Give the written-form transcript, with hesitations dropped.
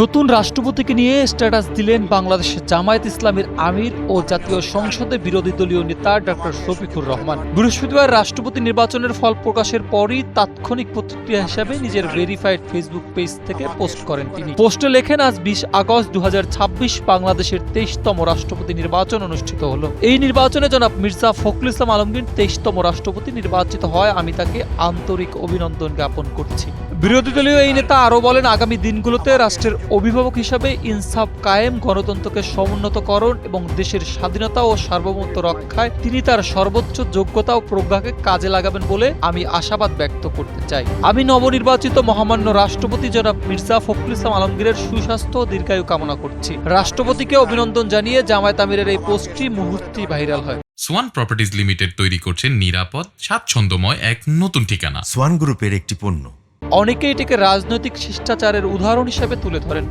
নতুন রাষ্ট্রপতিকে নিয়ে স্ট্যাটাস দিলেন বাংলাদেশের জামায়াত ইসলামীর আমির ও জাতীয় সংসদে বিরোধী দলীয় নেতা ডক্টর শফিকুর রহমান। বৃহস্পতিবার রাষ্ট্রপতি নির্বাচনের ফল প্রকাশের পরই তাৎক্ষণিক প্রতিক্রিয়া হিসেবে নিজের ভেরিফাইড ফেসবুক পেজ থেকে পোস্ট করেন তিনি। পোস্টে লেখেন, আজ 20 আগস্ট 2026 বাংলাদেশের 23তম রাষ্ট্রপতি নির্বাচন অনুষ্ঠিত হলো। এই নির্বাচনে জনাব মির্জা ফখরুল ইসলাম আলমগীর 23তম রাষ্ট্রপতি নির্বাচিত হয়, আমি তাকে আন্তরিক অভিনন্দন জ্ঞাপন করছি। বিরোধী দলীয় এই নেতা আরও বলেন, আগামী দিনগুলোতে রাষ্ট্রের অভিভাবক হিসাবে ইনসাফ কায়েম, গণতন্ত্রকে সমুন্নতকরণ এবং দেশের স্বাধীনতা ও সার্বভৌমত্ব রক্ষায় তিনি তার সর্বোচ্চ যোগ্যতা ও প্রজ্ঞাকে কাজে লাগাবেন বলে আমি আশাবাদ ব্যক্ত করতে চাই। আমি নবনির্বাচিত মহামান্য রাষ্ট্রপতি জনাব মির্জা ফখরুল ইসলাম আলমগীরের সুস্বাস্থ্য ও দীর্ঘায়ু কামনা করছি। রাষ্ট্রপতিকে অভিনন্দন জানিয়ে জামায়াত আমিরের এই পোস্টটি মুহূর্তেই ভাইরাল হয়। সোয়ান প্রপার্টিজ লিমিটেড তৈরি করছে নিরাপদ, স্বাচ্ছন্দ্যময় এক নতুন ঠিকানা। সোয়ান গ্রুপের একটি পণ্য। অনেকেই এটিকে রাজনৈতিক শিষ্টাচারের উদাহরণ হিসেবে তুলে ধরেন।